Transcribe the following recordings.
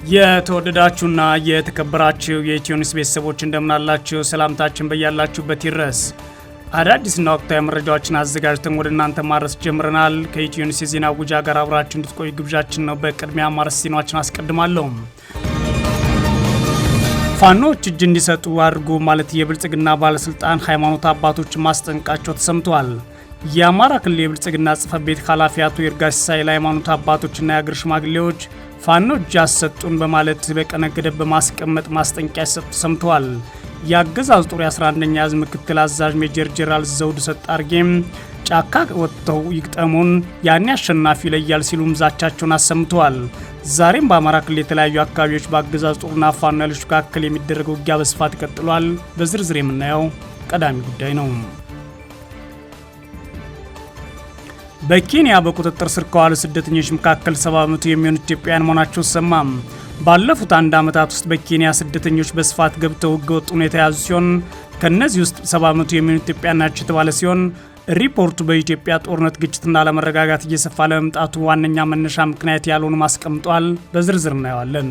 የተወደዳችሁና የተከበራችሁ የኢትዮኒውስ ቤተሰቦች እንደምናላችሁ ሰላምታችን በያላችሁበት ይድረስ። አዳዲስና ወቅታዊ መረጃዎችን አዘጋጅተን ወደ እናንተ ማድረስ ጀምረናል። ከኢትዮኒውስ የዜና ውጃ ጋር አብራችሁ እንድትቆዩ ግብዣችን ነው። በቅድሚያ ማርስ ዜናዎችን አስቀድማለሁ። ፋኖች እጅ እንዲሰጡ አድርጉ ማለት የብልጽግና ባለስልጣን ሃይማኖት አባቶች ማስጠንቀቃቸው ተሰምቷል። የአማራ ክልል የብልጽግና ጽሕፈት ቤት ኃላፊ አቶ ይርጋ ሲሳይ ለሃይማኖት አባቶችና የአገር ሽማግሌዎች ፋኖ እጅ አሰጡን በማለት በቀነ ገደብ በማስቀመጥ ማስጠንቀቂያ ሲሰጡ ሰምተዋል። የአገዛዙ ጦር 11ኛ ዕዝ ምክትል አዛዥ ሜጀር ጄኔራል ዘውዱ ሰጣርጌም ጫካ ወጥተው ይግጠሙን ያኔ አሸናፊ ይለያል ሲሉም ዛቻቸውን አሰምተዋል። ዛሬም በአማራ ክልል የተለያዩ አካባቢዎች በአገዛዙ ጦርና ፋኖ ኃይሎች መካከል የሚደረገው ውጊያ በስፋት ቀጥሏል። በዝርዝር የምናየው ቀዳሚ ጉዳይ ነው። በኬንያ በቁጥጥር ስር ከዋሉ ስደተኞች መካከል 70% የሚሆኑ ኢትዮጵያውያን መሆናቸው ተሰማም። ባለፉት አንድ ዓመታት ውስጥ በኬንያ ስደተኞች በስፋት ገብተው ህገወጥ ሁኔታ የተያዙ ሲሆን ከነዚህ ውስጥ 70% የሚሆኑ ኢትዮጵያውያን ናቸው የተባለ ሲሆን ሪፖርቱ በኢትዮጵያ ጦርነት፣ ግጭትና አለመረጋጋት እየሰፋ ለመምጣቱ ዋነኛ መነሻ ምክንያት ያልሆኑ አስቀምጧል። በዝርዝር እናየዋለን።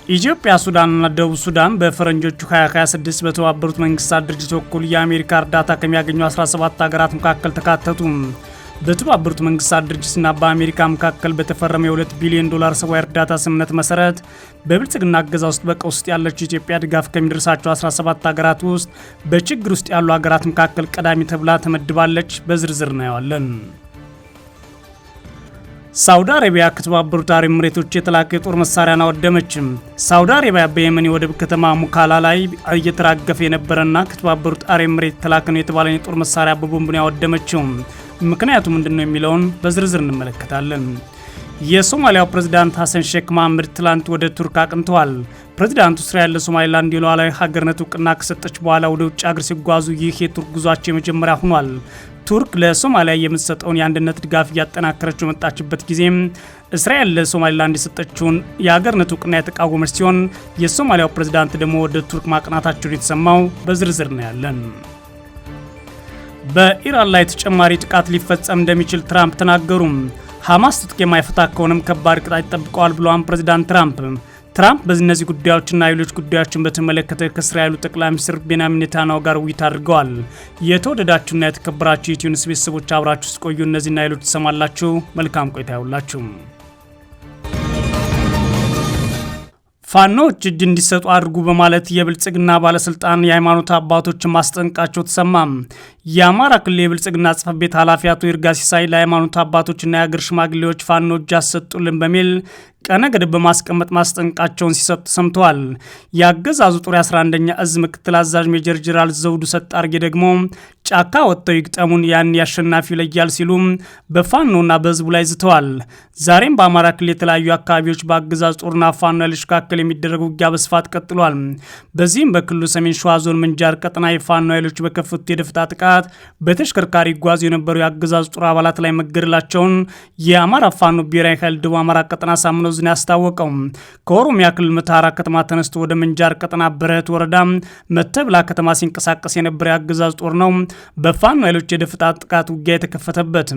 ኢትዮጵያ፣ ሱዳንና ደቡብ ሱዳን በፈረንጆቹ 2026 በተባበሩት መንግስታት ድርጅት በኩል የአሜሪካ እርዳታ ከሚያገኙ 17 ሀገራት መካከል ተካተቱ። በተባበሩት መንግስታት ድርጅትና በአሜሪካ መካከል በተፈረመ የ$2 ቢሊዮን ሰብአዊ እርዳታ ስምምነት መሰረት በብልጽግና አገዛዝ ውስጥ በቀውስ ውስጥ ያለችው ኢትዮጵያ ድጋፍ ከሚደርሳቸው 17 ሀገራት ውስጥ በችግር ውስጥ ያሉ ሀገራት መካከል ቀዳሚ ተብላ ተመድባለች። በዝርዝር እናየዋለን። ሳውዲ አረቢያ ከተባበሩት አረብ ኤሚሬቶች የተላከ የጦር መሳሪያን አወደመችም። ሳውዲ አረቢያ በየመን የወደብ ከተማ ሙካላ ላይ እየተራገፈ የነበረና ከተባበሩት አረብ ኤሚሬት የተላከ ነው የተባለ የጦር መሳሪያ በቦምብ ነው ያወደመችው። ምክንያቱ ምንድነው የሚለውን በዝርዝር እንመለከታለን። የሶማሊያው ፕሬዝዳንት ሐሰን ሼክ መሐመድ ትላንት ወደ ቱርክ አቅንተዋል። ፕሬዝዳንቱ እስራኤል ለሶማሊላንድ የሉዓላዊ ሀገርነት እውቅና ከሰጠች በኋላ ወደ ውጭ ሀገር ሲጓዙ ይህ የቱርክ ጉዟቸው የመጀመሪያ ሆኗል። ቱርክ ለሶማሊያ የምትሰጠውን የአንድነት ድጋፍ እያጠናከረች በመጣችበት ጊዜም እስራኤል ለሶማሊላንድ የሰጠችውን የሀገርነት እውቅና የተቃወመች ሲሆን የሶማሊያው ፕሬዝዳንት ደግሞ ወደ ቱርክ ማቅናታቸውን የተሰማው በዝርዝር ነው ያለን። በኢራን ላይ ተጨማሪ ጥቃት ሊፈጸም እንደሚችል ትራምፕ ተናገሩ። ሐማስ ትጥቅ የማይፈታ ከሆነም ከባድ ቅጣት ይጠብቀዋል ብለዋል ፕሬዝዳንት ትራምፕ በእነዚህ ጉዳዮችና ሌሎች ጉዳዮችን በተመለከተ ከእስራኤሉ ጠቅላይ ሚኒስትር ቤንያሚን ኔታንያሁ ጋር ውይይት አድርገዋል። የተወደዳችሁና የተከበራችሁ የኢትዮኒውስ ቤተሰቦች አብራችሁ ስቆዩ እነዚህና ሌሎች ትሰማላችሁ። መልካም ቆይታ ይሁንላችሁ። ፋኖች እጅ እንዲሰጡ አድርጉ በማለት የብልጽግና ባለስልጣን የሃይማኖት አባቶችን ማስጠንቀቃቸው ተሰማ። የአማራ ክልል የብልጽግና ጽሕፈት ቤት ኃላፊ አቶ ይርጋ ሲሳይ ለሃይማኖት አባቶችና የአገር ሽማግሌዎች ፋኖ እጅ አሰጡልን በሚል ቀነ ገደብ በማስቀመጥ ማስጠንቀቃቸውን ሲሰጡ ሰምተዋል። የአገዛዙ ጦር 11ኛ ዕዝ ምክትል አዛዥ ሜጀር ጄኔራል ዘውዱ ሰጣርጌ ደግሞ ጫካ ወጥተው ይግጠሙን ያኔ አሸናፊ ይለያል ሲሉ በፋኖና በህዝቡ ላይ ዝተዋል። ዛሬም በአማራ ክልል የተለያዩ አካባቢዎች በአገዛዙ ጦርና ፋኖ ኃይሎች መካከል የሚደረገው ውጊያ በስፋት ቀጥሏል። በዚህም በክልሉ ሰሜን ሸዋ ዞን ምንጃር ቀጠና የፋኖ ኃይሎች በከፈቱት የደፈጣ ጥቃት በተሽከርካሪ ይጓዙ የነበሩ የአገዛዙ ጦር አባላት ላይ መገደላቸውን የአማራ ፋኖ ብሔራዊ ኃይል ደቡብ አማራ ቀጠና ሳምነው ዝና ያስታወቀው። ከኦሮሚያ ክልል መተሃራ ከተማ ተነስቶ ወደ ምንጃር ቀጠና በረህት ወረዳ መተብላ ከተማ ሲንቀሳቀስ የነበረ የአገዛዙ ጦር ነው በፋኖ ኃይሎች የደፈጣ ጥቃት ውጊያ የተከፈተበት።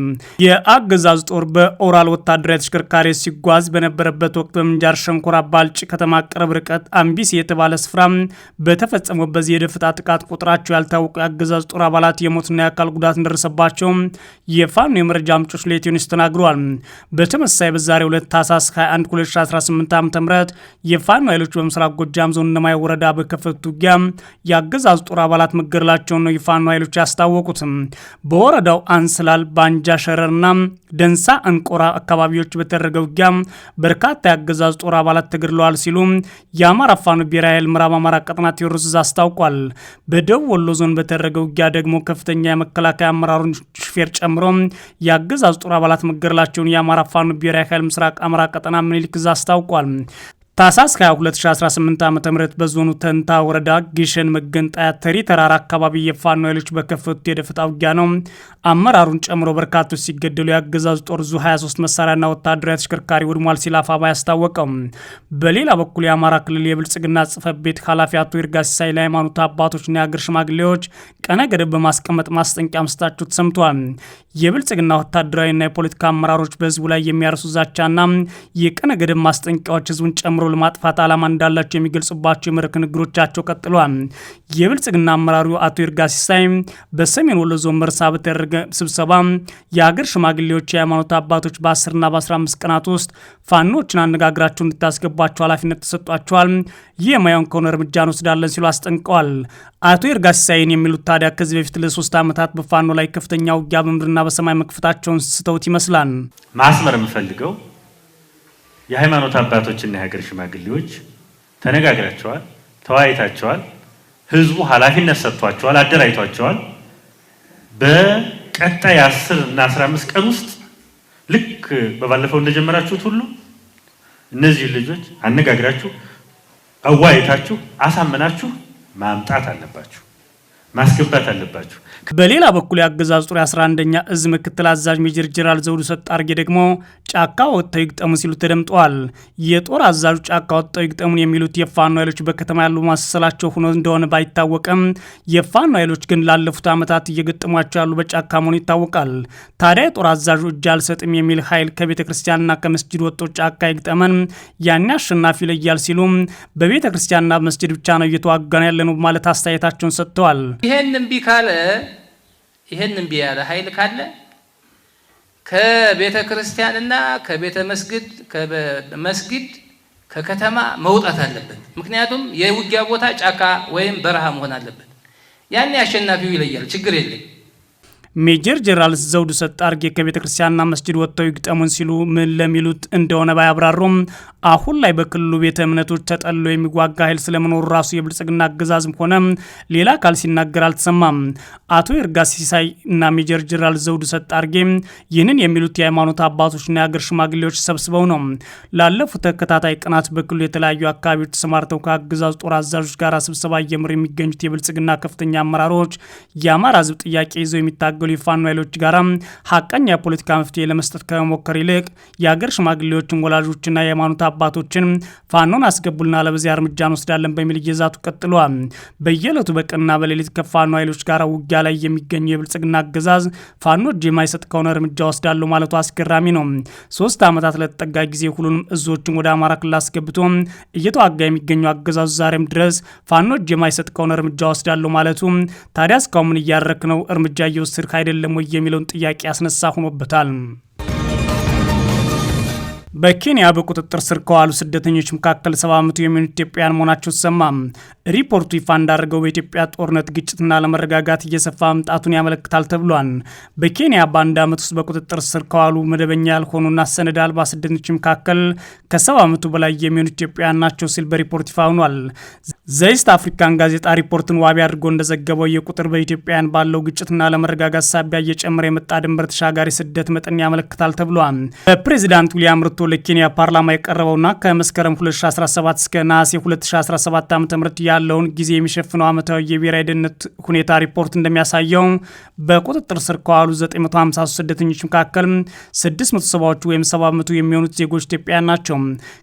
የአገዛዙ ጦር በኦራል ወታደራዊ ተሽከርካሪ ሲጓዝ በነበረበት ወቅት በምንጃር ሸንኮራ ባልጭ ከተማ ቅርብ ርቀት አምቢሲ የተባለ ስፍራ በተፈጸመው በዚህ የደፈጣ ጥቃት ቁጥራቸው ያልታወቁ የአገዛዙ ጦር አባላት የሞትና የአካል ጉዳት እንደደረሰባቸው የፋኖ የመረጃ ምንጮች ለኢትዮኒውስ ተናግረዋል። በተመሳሳይ በዛሬው ዕለት ታህሳስ 21 2018 ዓ.ም የፋኖ ኃይሎች በምስራቅ ጎጃም ዞን እነማይ ወረዳ በከፈቱት ውጊያ የአገዛዙ ጦር አባላት መገደላቸውን ነው የፋኖ ኃይሎች ያስታወቁት። በወረዳው አንስላል፣ ባንጃ ሸረርና ደንሳ እንቆራ አካባቢዎች በተደረገ ውጊያ በርካታ የአገዛዙ ጦር አባላት ተገድለዋል ሲሉ የአማራ ፋኖ ብሔራዊ ኃይል ምዕራብ አማራ ቀጠና ቴዎድሮስ ዕዝ አስታውቋል። በደቡብ ወሎ ዞን በተደረገ ውጊያ ደግሞ ከፍተኛ የመከላከያ አመራሩን ሹፌር ጨምሮ የአገዛዙ ጦር አባላት መገደላቸውን የአማራ ፋኖ ብሔራዊ ኃይል ምስራቅ አማራ ቀጠና ምኒልክ ዕዝ አስታውቋል። ታህሳስ 2018 ዓ.ም በዞኑ ተንታ ወረዳ ጊሸን መገንጣያ ተሪ ተራራ አካባቢ የፋኖ ኃይሎች በከፈቱት የደፈጣ ውጊያ ነው አመራሩን ጨምሮ በርካቶች ሲገደሉ የአገዛዙ ጦር ዙ 23 መሳሪያና ወታደራዊ ተሽከርካሪ ወድሟል ሲል አፋባ ያስታወቀው። በሌላ በኩል የአማራ ክልል የብልጽግና ጽሕፈት ቤት ኃላፊ አቶ ይርጋ ሲሳይ ለሃይማኖት አባቶችና የአገር ሽማግሌዎች ቀነ ገደብ በማስቀመጥ ማስጠንቀቂያ መስጠታቸው ተሰምቷል። የብልጽግና ወታደራዊና የፖለቲካ አመራሮች በህዝቡ ላይ የሚያርሱ ዛቻና የቀነ ገደብ ማስጠንቀቂያዎች ህዝቡን ጨምሮ ለማጥፋት ዓላማ እንዳላቸው የሚገልጹባቸው የመድረክ ንግግሮቻቸው ቀጥሏል። የብልጽግና አመራሩ አቶ ይርጋ ሲሳይ በሰሜን ወሎ ዞን መርሳ በተደረገ ስብሰባ የሀገር ሽማግሌዎች፣ የሃይማኖት አባቶች በ10ና በ15 ቀናት ውስጥ ፋኖችን አነጋግራቸው እንድታስገባቸው ኃላፊነት ተሰጧቸዋል። ይህ የማይሆን ከሆነ እርምጃ እንወስዳለን ሲሉ አስጠንቀዋል። አቶ ይርጋ ሲሳይን የሚሉት ታዲያ ከዚህ በፊት ለ3 ዓመታት በፋኖ ላይ ከፍተኛ ውጊያ በምድርና በሰማይ መክፈታቸውን ስተውት ይመስላል። ማስመር የምፈልገው የሃይማኖት አባቶችና የሀገር ሽማግሌዎች ተነጋግራቸዋል፣ ተወያይታቸዋል፣ ህዝቡ ኃላፊነት ሰጥቷቸዋል፣ አደራጅቷቸዋል። በቀጣይ 10 እና 15 ቀን ውስጥ ልክ በባለፈው እንደጀመራችሁት ሁሉ እነዚህ ልጆች አነጋግራችሁ አዋይታችሁ አሳመናችሁ ማምጣት አለባችሁ፣ ማስገባት አለባችሁ። በሌላ በኩል የአገዛዙ ጦር 11ኛ እዝ ምክትል አዛዥ ሜጀር ጀነራል ዘውዱ ሰጣርጌ ደግሞ ጫካ ወጥተው ይግጠሙ ሲሉ ተደምጠዋል። የጦር አዛዡ ጫካ ወጥተው ይግጠሙን የሚሉት የፋኖ ኃይሎች በከተማ ያሉ ማሰላቸው ሆኖ እንደሆነ ባይታወቅም የፋኖ ኃይሎች ግን ላለፉት ዓመታት እየገጠሟቸው ያሉ በጫካ መሆኑ ይታወቃል። ታዲያ የጦር አዛዡ እጅ አልሰጥም የሚል ኃይል ከቤተ ክርስቲያንና ከመስጂድ ወጥቶ ጫካ ይግጠመን ያኔ አሸናፊ ይለያል ሲሉ በቤተ ክርስቲያንና መስጂድ ብቻ ነው እየተዋጋን ያለነው ማለት አስተያየታቸውን ሰጥተዋል። ይሄን እምቢ ያለ ኃይል ካለ ከቤተ ክርስቲያንና ከቤተ መስጊድ ከከተማ መውጣት አለበት። ምክንያቱም የውጊያ ቦታ ጫካ ወይም በረሃ መሆን አለበት። ያኔ አሸናፊው ይለያል፣ ችግር የለም። ሜጀር ጀነራል ዘውዱ ሰጣርጌ ከቤተ ክርስቲያንና መስጂድ ወጥተው ይግጠሙን ሲሉ ምን ለሚሉት እንደሆነ ባያብራሩም አሁን ላይ በክልሉ ቤተ እምነቶች ተጠልሎ የሚዋጋ ኃይል ስለመኖሩ ራሱ የብልጽግና አገዛዝም ሆነ ሌላ አካል ሲናገር አልተሰማም። አቶ ይርጋ ሲሳይ እና ሜጀር ጀነራል ዘውዱ ሰጣርጌ ይህንን የሚሉት የሃይማኖት አባቶችና የሀገር ሽማግሌዎች ሰብስበው ነው። ላለፉት ተከታታይ ቀናት በክልሉ የተለያዩ አካባቢዎች ተሰማርተው ከአገዛዙ ጦር አዛዦች ጋር ስብሰባ እየመሩ የሚገኙት የብልጽግና ከፍተኛ አመራሮች የአማራ ህዝብ ጥያቄ ይዘው የሚታገሉ የፋኖ ኃይሎች ጋር ሀቀኛ የፖለቲካ መፍትሄ ለመስጠት ከመሞከር ይልቅ የሀገር ሽማግሌዎችን፣ ወላጆችና የሃይማኖት አባቶችን ፋኖን አስገቡልና ለበዚያ እርምጃ እንወስዳለን በሚል እየዛቱ ቀጥለዋል። በየዕለቱ በቀንና በሌሊት ከፋኖ ኃይሎች ጋር ውጊያ ላይ የሚገኘው የብልጽግና አገዛዝ ፋኖ እጅ የማይሰጥ ከሆነ እርምጃ ወስዳለሁ ማለቱ አስገራሚ ነው። 3 ዓመታት ለተጠጋ ጊዜ ሁሉንም እዞችን ወደ አማራ ክልል አስገብቶ እየተዋጋ የሚገኘው አገዛዙ ዛሬም ድረስ ፋኖ እጅ የማይሰጥ ከሆነ እርምጃ ወስዳለሁ ማለቱ ታዲያ እስካሁን ምን እያረክ ነው? እርምጃ እየወሰድክ አይደለም ወይ የሚለውን ጥያቄ ያስነሳ ሆኖበታል። በኬንያ በቁጥጥር ስር ከዋሉ ስደተኞች መካከል 70% የሚሆኑ ኢትዮጵያውያን መሆናቸው ተሰማ። ሪፖርቱ ይፋ እንዳደረገው በኢትዮጵያ ጦርነት፣ ግጭትና ለመረጋጋት እየሰፋ መምጣቱን ያመለክታል ተብሏል። በኬንያ በአንድ ዓመት ውስጥ በቁጥጥር ስር ከዋሉ መደበኛ ያልሆኑና ሰነድ አልባ ስደተኞች መካከል ከ70% በላይ የሚሆኑ ኢትዮጵያውያን ናቸው ሲል በሪፖርት ይፋ ሆኗል። ዘኢስት አፍሪካን ጋዜጣ ሪፖርትን ዋቢ አድርጎ እንደዘገበው የቁጥር በኢትዮጵያውያን ባለው ግጭትና ለመረጋጋት ሳቢያ እየጨመረ የመጣ ድንበር ተሻጋሪ ስደት መጠን ያመለክታል ተብሏል። በፕሬዚዳንት ዊሊያም ሩቶ ለኬንያ ፓርላማ የቀረበውና ከመስከረም 2017 እስከ ነሐሴ 2017 ዓ.ም ያለውን ጊዜ የሚሸፍነው ዓመታዊ የብሔራዊ ደህንነት ሁኔታ ሪፖርት እንደሚያሳየው በቁጥጥር ስር ከዋሉ 953 ስደተኞች መካከል 670ዎቹ ወይም 70% የሚሆኑት ዜጎች ኢትዮጵያውያን ናቸው።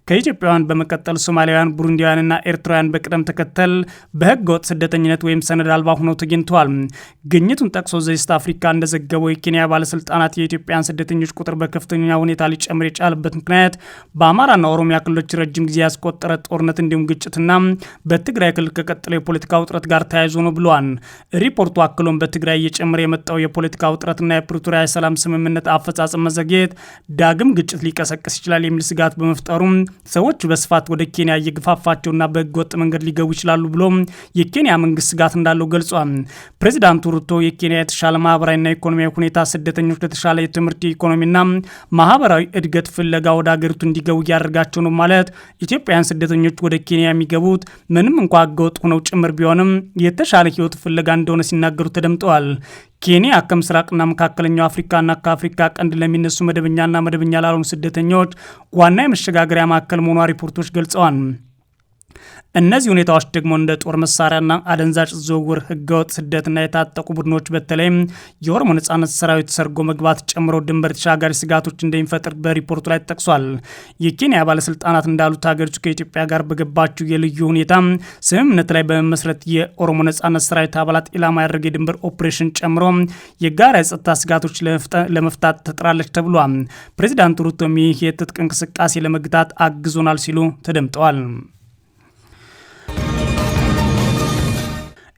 ከኢትዮጵያውያን በመቀጠል ሶማሊያውያን፣ ቡሩንዲያውያንና ኤርትራውያን በቅደም ተከተል በህገ ወጥ ስደተኝነት ወይም ሰነድ አልባ ሆነው ተገኝተዋል። ግኝቱን ጠቅሶ ዘኢስት አፍሪካ እንደዘገበው የኬንያ ባለስልጣናት የኢትዮጵያን ስደተኞች ቁጥር በከፍተኛ ሁኔታ ሊጨምር የቻለበት ምክንያት በአማራና ኦሮሚያ ክልሎች ረጅም ጊዜ ያስቆጠረ ጦርነት እንዲሁም ግጭትና በትግራይ ክልል ከቀጠለው የፖለቲካ ውጥረት ጋር ተያይዞ ነው ብለዋል። ሪፖርቱ አክሎም በትግራይ እየጨመረ የመጣው የፖለቲካ ውጥረትና የፕሪቶሪያ የሰላም ስምምነት አፈጻጸም መዘግየት ዳግም ግጭት ሊቀሰቅስ ይችላል የሚል ስጋት በመፍጠሩ ሰዎች በስፋት ወደ ኬንያ እየገፋፋቸውና በህገወጥ መንገድ ሊገቡ ይችላሉ ብሎ የኬንያ መንግስት ስጋት እንዳለው ገልጿል። ፕሬዚዳንቱ ሩቶ የኬንያ የተሻለ ማህበራዊና ኢኮኖሚያዊ ሁኔታ ስደተኞች ለተሻለ የትምህርት ኢኮኖሚና ማህበራዊ እድገት ፍለጋ ወደ ሀገሪቱ እንዲገቡ እያደረጋቸው ነው ማለት ኢትዮጵያውያን ስደተኞች ወደ ኬንያ የሚገቡት ምንም እንኳ ህገወጥ ሆነው ጭምር ቢሆንም የተሻለ ህይወት ፍለጋ እንደሆነ ሲናገሩ ተደምጠዋል። ኬንያ ከምስራቅና መካከለኛው አፍሪካና ከአፍሪካ ቀንድ ለሚነሱ መደበኛና መደበኛ ላልሆኑ ስደተኞች ዋና የመሸጋገሪያ ማዕከል መሆኗ ሪፖርቶች ገልጸዋል። እነዚህ ሁኔታዎች ደግሞ እንደ ጦር መሳሪያና አደንዛዥ ዝውውር፣ ህገወጥ ስደትና የታጠቁ ቡድኖች በተለይም የኦሮሞ ነጻነት ሰራዊት ሰርጎ መግባት ጨምሮ ድንበር ተሻጋሪ ስጋቶች እንደሚፈጥር በሪፖርቱ ላይ ተጠቅሷል። የኬንያ ባለስልጣናት እንዳሉት ሀገሪቱ ከኢትዮጵያ ጋር በገባችው የልዩ ሁኔታ ስምምነት ላይ በመመስረት የኦሮሞ ነጻነት ሰራዊት አባላት ኢላማ ያደረገ የድንበር ኦፕሬሽን ጨምሮ የጋራ የጸጥታ ስጋቶች ለመፍታት ተጥራለች ተብሏል። ፕሬዚዳንት ሩቶም ይህ የትጥቅ እንቅስቃሴ ለመግታት አግዞናል ሲሉ ተደምጠዋል።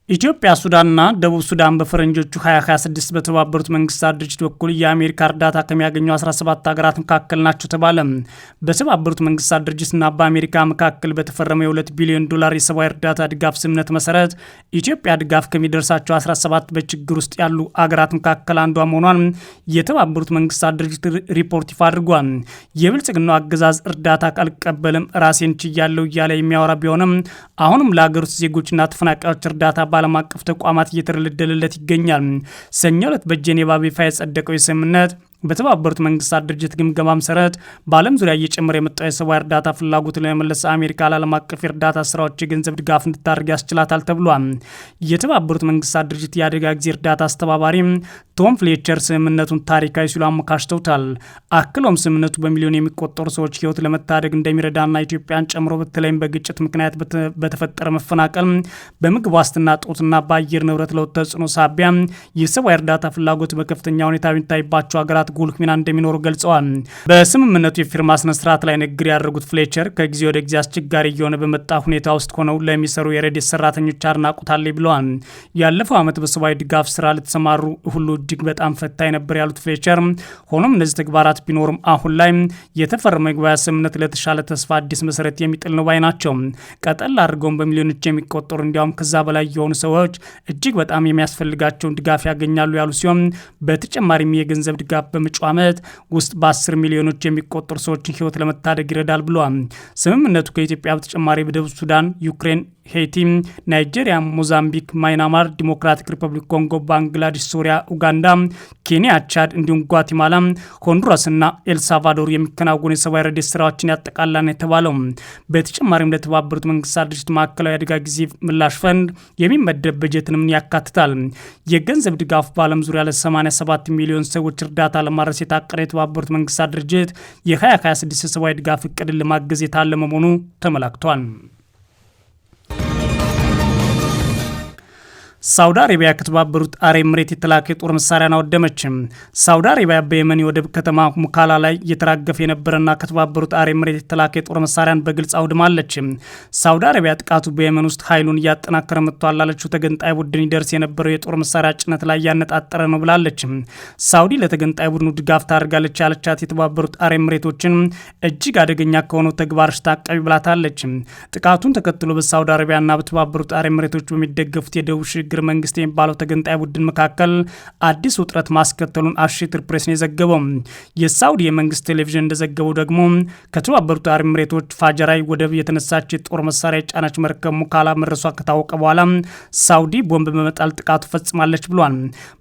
ኢትዮጵያ፣ ሱዳንና ደቡብ ሱዳን በፈረንጆቹ 2026 በተባበሩት መንግስታት ድርጅት በኩል የአሜሪካ እርዳታ ከሚያገኙ 17 ሀገራት መካከል ናቸው ተባለ። በተባበሩት መንግስታት ድርጅትና በአሜሪካ መካከል በተፈረመው የ$2 ቢሊዮን የሰብአዊ እርዳታ ድጋፍ ስምምነት መሰረት ኢትዮጵያ ድጋፍ ከሚደርሳቸው 17 በችግር ውስጥ ያሉ አገራት መካከል አንዷ መሆኗን የተባበሩት መንግስታት ድርጅት ሪፖርት ይፋ አድርጓል። የብልጽግናው አገዛዝ እርዳታ አልቀበልም ራሴን ችያለሁ እያለ የሚያወራ ቢሆንም አሁንም ለሀገር ውስጥ ዜጎችና ተፈናቃዮች እርዳታ ዓለም አቀፍ ተቋማት እየተደለደለለት ይገኛል። ሰኞ ዕለት በጄኔቫ በይፋ የጸደቀው የስምምነት በተባበሩት መንግስታት ድርጅት ግምገማ መሰረት በዓለም ዙሪያ እየጨመረ የመጣው የሰብአዊ እርዳታ ፍላጎትን ለመመለስ አሜሪካ ለዓለም አቀፍ የእርዳታ ስራዎች የገንዘብ ድጋፍ እንድታደርግ ያስችላታል ተብሏል። የተባበሩት መንግስታት ድርጅት የአደጋ ጊዜ እርዳታ አስተባባሪ ቶም ፍሌቸር ስምምነቱን ታሪካዊ ሲሉ አሞካሽተውታል። አክሎም ስምምነቱ በሚሊዮን የሚቆጠሩ ሰዎች ህይወት ለመታደግ እንደሚረዳና ኢትዮጵያን ጨምሮ በተለይም በግጭት ምክንያት በተፈጠረ መፈናቀል፣ በምግብ ዋስትና ጦትና በአየር ንብረት ለውጥ ተጽዕኖ ሳቢያ የሰብአዊ እርዳታ ፍላጎት በከፍተኛ ሁኔታ የሚታይባቸው ሀገራት ጉልህ ሚና እንደሚኖሩ ገልጸዋል። በስምምነቱ የፊርማ ስነ ስርዓት ላይ ንግግር ያደረጉት ፍሌቸር ከጊዜ ወደ ጊዜ አስቸጋሪ እየሆነ በመጣ ሁኔታ ውስጥ ሆነው ለሚሰሩ የረድኤት ሰራተኞች አድናቆት አለኝ ብለዋል። ያለፈው ዓመት በሰብአዊ ድጋፍ ስራ ለተሰማሩ ሁሉ እጅግ በጣም ፈታኝ ነበር ያሉት ፍሌቸር፣ ሆኖም እነዚህ ተግባራት ቢኖሩም አሁን ላይ የተፈረመው የገበያ ስምምነት ለተሻለ ተስፋ አዲስ መሰረት የሚጥል ነው ባይ ናቸው። ቀጠል አድርገውም በሚሊዮኖች የሚቆጠሩ እንዲያውም ከዛ በላይ የሆኑ ሰዎች እጅግ በጣም የሚያስፈልጋቸውን ድጋፍ ያገኛሉ ያሉ ሲሆን በተጨማሪም የገንዘብ ድጋፍ በመጪው ዓመት ውስጥ በ10 ሚሊዮኖች የሚቆጠሩ ሰዎችን ህይወት ለመታደግ ይረዳል ብለዋል። ስምምነቱ ከኢትዮጵያ በተጨማሪ በደቡብ ሱዳን፣ ዩክሬን፣ ሄይቲ፣ ናይጄሪያ፣ ሞዛምቢክ፣ ማይናማር፣ ዲሞክራቲክ ሪፐብሊክ ኮንጎ፣ ባንግላዴሽ፣ ሶሪያ፣ ኡጋንዳ፣ ኬንያ፣ ቻድ እንዲሁም ጓቲማላ፣ ሆንዱራስና ኤልሳልቫዶር የሚከናወኑ የሰብአዊ ረድኤት ስራዎችን ያጠቃልላል የተባለው። በተጨማሪም ለተባበሩት መንግስታት ድርጅት ማዕከላዊ አደጋ ጊዜ ምላሽ ፈንድ የሚመደብ በጀትንም ያካትታል። የገንዘብ ድጋፉ በዓለም ዙሪያ ለ87 ሚሊዮን ሰዎች እርዳታ ለማድረስ የታቀደ የተባበሩት መንግስታት ድርጅት የ2026 የሰብአዊ ድጋፍ እቅድን ለማገዝ የታለመ መሆኑ ተመላክቷል። ሳውዲ አረቢያ ከተባበሩት አረብ ኤምሬት የተላከ የጦር መሳሪያን አወደመች። ሳውዲ አረቢያ በየመን የወደብ ከተማ ሙካላ ላይ እየተራገፈ የነበረና ከተባበሩት አረብ ኤምሬት የተላከ የጦር መሳሪያን በግልጽ አውድማለች። ሳውዲ አረቢያ ጥቃቱ በየመን ውስጥ ኃይሉን እያጠናከረ መጥቷል ላለችው ተገንጣይ ቡድን ይደርስ የነበረው የጦር መሳሪያ ጭነት ላይ ያነጣጠረ ነው ብላለች። ሳውዲ ለተገንጣይ ቡድኑ ድጋፍ ታደርጋለች ያለቻት የተባበሩት አረብ ኤምሬቶችን እጅግ አደገኛ ከሆነው ተግባርሽ ታቀቢ ብላታለች። ጥቃቱን ተከትሎ በሳውዲ አረቢያና በተባበሩት አረብ ኤምሬቶች በሚደገፉት የደቡብ ሽግግር መንግስት የሚባለው ተገንጣይ ቡድን መካከል አዲስ ውጥረት ማስከተሉን አሶሼትድ ፕሬስ ነው የዘገበው። የሳውዲ የመንግስት ቴሌቪዥን እንደዘገበው ደግሞ ከተባበሩት አረብ ኤምሬቶች ፋጀራይ ወደብ የተነሳች የጦር መሳሪያ የጫነች መርከብ ሙካላ መድረሷ ከታወቀ በኋላ ሳውዲ ቦምብ በመጣል ጥቃቱ ፈጽማለች ብሏል።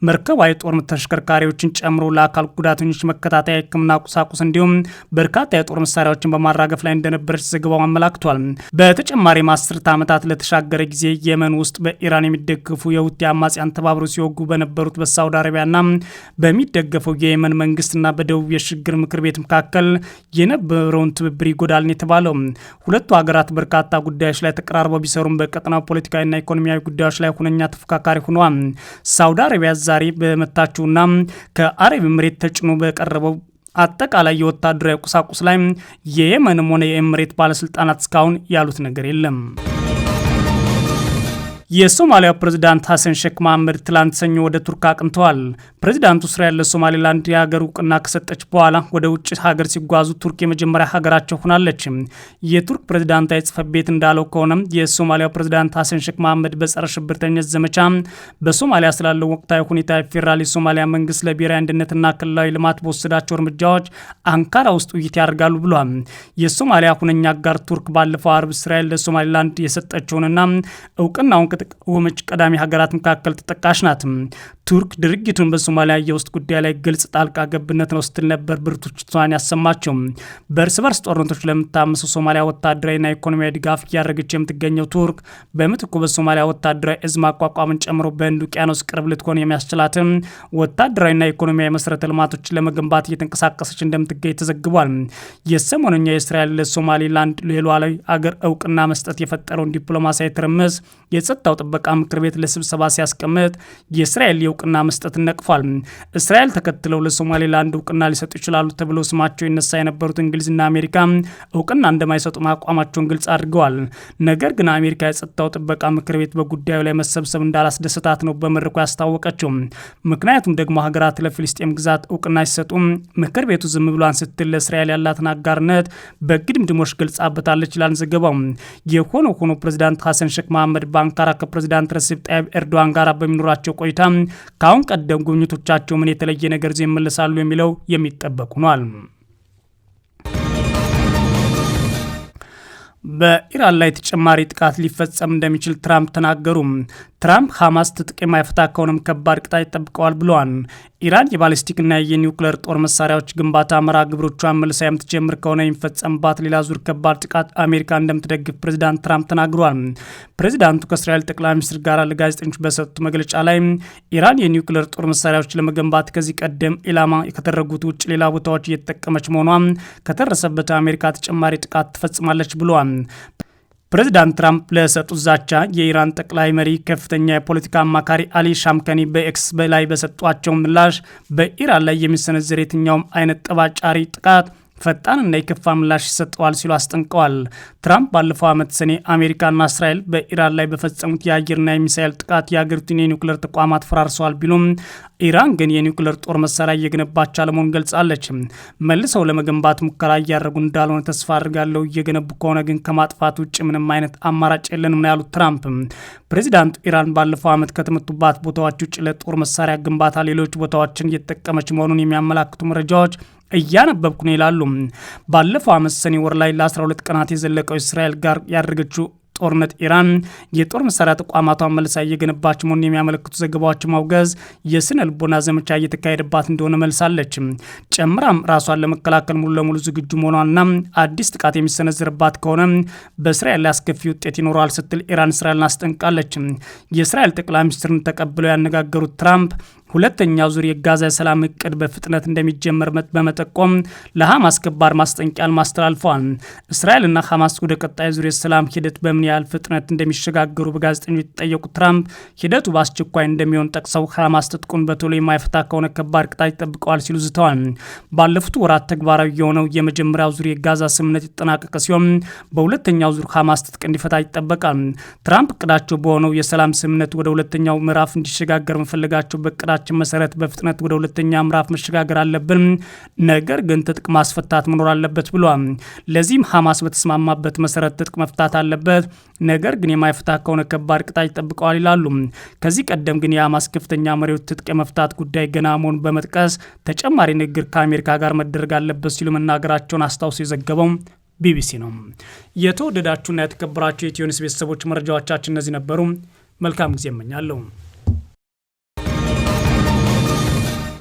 መርከቧ የጦር ተሽከርካሪዎችን ጨምሮ ለአካል ጉዳተኞች መከታተያ የሕክምና ቁሳቁስ እንዲሁም በርካታ የጦር መሳሪያዎችን በማራገፍ ላይ እንደነበረች ዘገባው አመላክቷል። በተጨማሪም 10 ዓመታት ለተሻገረ ጊዜ የመን ውስጥ በኢራን የሚደገፉ የሁቲ አማጽያን ተባብሮ ሲወጉ በነበሩት በሳውዲ አረቢያና በሚደገፈው የየመን መንግስትና በደቡብ የሽግግር ምክር ቤት መካከል የነበረውን ትብብር ይጎዳል የተባለው ሁለቱ ሀገራት በርካታ ጉዳዮች ላይ ተቀራርበው ቢሰሩም በቀጠናው ፖለቲካዊና ኢኮኖሚያዊ ጉዳዮች ላይ ሁነኛ ተፎካካሪ ሆነዋል። ሳውዲ አረቢያ ዛሬ በመታችውና ከአረብ ኤምሬት ተጭኖ በቀረበው አጠቃላይ የወታደራዊ ቁሳቁስ ላይ የየመንም ሆነ የኤምሬት ባለስልጣናት እስካሁን ያሉት ነገር የለም። የሶማሊያው ፕሬዝዳንት ሐሰን ሼክ መሐመድ ትላንት ሰኞ ወደ ቱርክ አቅንተዋል። ፕሬዝዳንቱ እስራኤል ለሶማሌላንድ የሀገር እውቅና ከሰጠች በኋላ ወደ ውጭ ሀገር ሲጓዙ ቱርክ የመጀመሪያ ሀገራቸው ሆናለች። የቱርክ ፕሬዝዳንታዊ ጽሕፈት ቤት እንዳለው ከሆነ የሶማሊያው ፕሬዝዳንት ሐሰን ሼክ መሐመድ በጸረ ሽብርተኝነት ዘመቻ በሶማሊያ ስላለው ወቅታዊ ሁኔታ የፌዴራል የሶማሊያ መንግስት ለብሔራዊ አንድነትና ክልላዊ ልማት በወሰዳቸው እርምጃዎች አንካራ ውስጥ ውይይት ያደርጋሉ ብሏል። የሶማሊያ ሁነኛ አጋር ቱርክ ባለፈው አርብ እስራኤል ለሶማሌላንድ የሰጠችውንና እውቅናውን ከተቃወመች ቀዳሚ ሀገራት መካከል ተጠቃሽ ናት። ቱርክ ድርጊቱን በሶማሊያ የውስጥ ጉዳይ ላይ ግልጽ ጣልቃ ገብነት ነው ስትል ነበር ብርቱ ትችቷን ያሰማቸው። በእርስ በርስ ጦርነቶች ለምታመሰው ሶማሊያ ወታደራዊና ኢኮኖሚያዊ ድጋፍ እያደረገች የምትገኘው ቱርክ በምትኩ በሶማሊያ ወታደራዊ እዝ ማቋቋምን ጨምሮ በህንድ ውቅያኖስ ቅርብ ልትሆን የሚያስችላትን ወታደራዊና ኢኮኖሚያዊ መሰረተ ልማቶችን ለመገንባት እየተንቀሳቀሰች እንደምትገኝ ተዘግቧል። የሰሞነኛ የእስራኤል ለሶማሊላንድ ሉዓላዊ አገር እውቅና መስጠት የፈጠረውን ዲፕሎማሲያዊ ትርምስ የጸጥታው ጥበቃ ምክር ቤት ለስብሰባ ሲያስቀምጥ የእስራኤል የእውቅና መስጠትን ነቅፏል። እስራኤል ተከትለው ለሶማሌላንድ እውቅና ሊሰጡ ይችላሉ ተብለው ስማቸው ይነሳ የነበሩት እንግሊዝና አሜሪካ እውቅና እንደማይሰጡ ማቋማቸውን ግልጽ አድርገዋል። ነገር ግን አሜሪካ የጸጥታው ጥበቃ ምክር ቤት በጉዳዩ ላይ መሰብሰብ እንዳላስደሰታት ነው በመድረኩ ያስታወቀችው። ምክንያቱም ደግሞ ሀገራት ለፊልስጤም ግዛት እውቅና ሲሰጡ ምክር ቤቱ ዝም ብሏን ስትል ለእስራኤል ያላትን አጋርነት በግድምድሞች ገልጻበታለች ይላል ዘገባው። የሆነ ሆኖ ፕሬዚዳንት ሐሰን ሼክ መሐመድ በአንካራ ከፕሬዚዳንት ረሲፕ ጣይብ ኤርዶዋን ጋር በሚኖራቸው ቆይታ ከአሁን ቀደም ጉብኝቶቻቸው ምን የተለየ ነገር ይዘው ይመለሳሉ የሚለው የሚጠበቅ ሆኗል። በኢራን ላይ ተጨማሪ ጥቃት ሊፈጸም እንደሚችል ትራምፕ ተናገሩ። ትራምፕ ሐማስ ትጥቅ የማይፈታ ከሆነም ከባድ ቅጣት ይጠብቀዋል ብለዋል። ኢራን የባሊስቲክና የኒውክሌር ጦር መሳሪያዎች ግንባታ መርሃ ግብሮቿን መልሳ የምትጀምር ከሆነ የሚፈጸምባት ሌላ ዙር ከባድ ጥቃት አሜሪካ እንደምትደግፍ ፕሬዚዳንት ትራምፕ ተናግረዋል። ፕሬዚዳንቱ ከእስራኤል ጠቅላይ ሚኒስትር ጋር ለጋዜጠኞች በሰጡት መግለጫ ላይ ኢራን የኒውክሌር ጦር መሳሪያዎች ለመገንባት ከዚህ ቀደም ኢላማ ከተደረጉት ውጭ ሌላ ቦታዎች እየተጠቀመች መሆኗ ከተረሰበት አሜሪካ ተጨማሪ ጥቃት ትፈጽማለች ብለዋል። ፕሬዚዳንት ትራምፕ ለሰጡት ዛቻ የኢራን ጠቅላይ መሪ ከፍተኛ የፖለቲካ አማካሪ አሊ ሻምከኒ በኤክስ ላይ በሰጧቸው ምላሽ በኢራን ላይ የሚሰነዘር የትኛውም አይነት ጠባጫሪ ጥቃት ፈጣንና የከፋ ምላሽ ይሰጠዋል ሲሉ አስጠንቀዋል። ትራምፕ ባለፈው ዓመት ሰኔ አሜሪካና እስራኤል በኢራን ላይ በፈጸሙት የአየርና የሚሳኤል ጥቃት የአገሪቱን የኒውክሌር ተቋማት ፈራርሰዋል ቢሉም ኢራን ግን የኒውክሌር ጦር መሳሪያ እየገነባች አለመሆኑን ገልጻለች። መልሰው ለመገንባት ሙከራ እያደረጉ እንዳልሆነ ተስፋ አድርጋለሁ፣ እየገነቡ ከሆነ ግን ከማጥፋት ውጭ ምንም አይነት አማራጭ የለንም ነው ያሉት ትራምፕ። ፕሬዚዳንቱ ኢራን ባለፈው ዓመት ከተመቱባት ቦታዎች ውጭ ለጦር መሳሪያ ግንባታ ሌሎች ቦታዎችን እየተጠቀመች መሆኑን የሚያመላክቱ መረጃዎች እያነበብኩ ነው ይላሉ። ባለፈው ዓመት ሰኔ ወር ላይ ለ12 ቀናት የዘለቀው እስራኤል ጋር ያደረገችው ጦርነት ኢራን የጦር መሳሪያ ተቋማቷን መልሳ እየገነባች መሆኑን የሚያመለክቱ ዘገባዎች ማውገዝ የስነ ልቦና ዘመቻ እየተካሄደባት እንደሆነ መልሳለች። ጨምራም ራሷን ለመከላከል ሙሉ ለሙሉ ዝግጁ መሆኗና አዲስ ጥቃት የሚሰነዝርባት ከሆነ በእስራኤል ላይ አስከፊ ውጤት ይኖረዋል ስትል ኢራን እስራኤልን አስጠንቃለች። የእስራኤል ጠቅላይ ሚኒስትርን ተቀብለው ያነጋገሩት ትራምፕ ሁለተኛው ዙር የጋዛ ሰላም እቅድ በፍጥነት እንደሚጀመር በመጠቆም ለሐማስ ከባድ ማስጠንቀቂያን ማስተላልፈዋል። እስራኤልና ሐማስ ወደ ቀጣይ ዙር የሰላም ሂደት በምን ያህል ፍጥነት እንደሚሸጋገሩ በጋዜጠኞች የተጠየቁት ትራምፕ ሂደቱ በአስቸኳይ እንደሚሆን ጠቅሰው ሐማስ ትጥቁን በቶሎ የማይፈታ ከሆነ ከባድ ቅጣት ይጠብቀዋል ሲሉ ዝተዋል። ባለፉት ወራት ተግባራዊ የሆነው የመጀመሪያው ዙር የጋዛ ስምምነት የተጠናቀቀ ሲሆን በሁለተኛው ዙር ሐማስ ትጥቅ እንዲፈታ ይጠበቃል። ትራምፕ እቅዳቸው በሆነው የሰላም ስምምነት ወደ ሁለተኛው ምዕራፍ እንዲሸጋገር መፈለጋቸው በቅዳቸው መሰረት በፍጥነት ወደ ሁለተኛ ምዕራፍ መሸጋገር አለብን፣ ነገር ግን ትጥቅ ማስፈታት መኖር አለበት ብሏል። ለዚህም ሐማስ በተስማማበት መሰረት ትጥቅ መፍታት አለበት፣ ነገር ግን የማይፈታ ከሆነ ከባድ ቅጣት ይጠብቀዋል ይላሉ። ከዚህ ቀደም ግን የሐማስ ከፍተኛ መሪዎች ትጥቅ የመፍታት ጉዳይ ገና መሆኑን በመጥቀስ ተጨማሪ ንግግር ከአሜሪካ ጋር መደረግ አለበት ሲሉ መናገራቸውን አስታውሶ የዘገበው ቢቢሲ ነው። የተወደዳችሁና የተከበራችሁ የኢትዮ ኒውስ ቤተሰቦች መረጃዎቻችን እነዚህ ነበሩ። መልካም ጊዜ እመኛለሁ።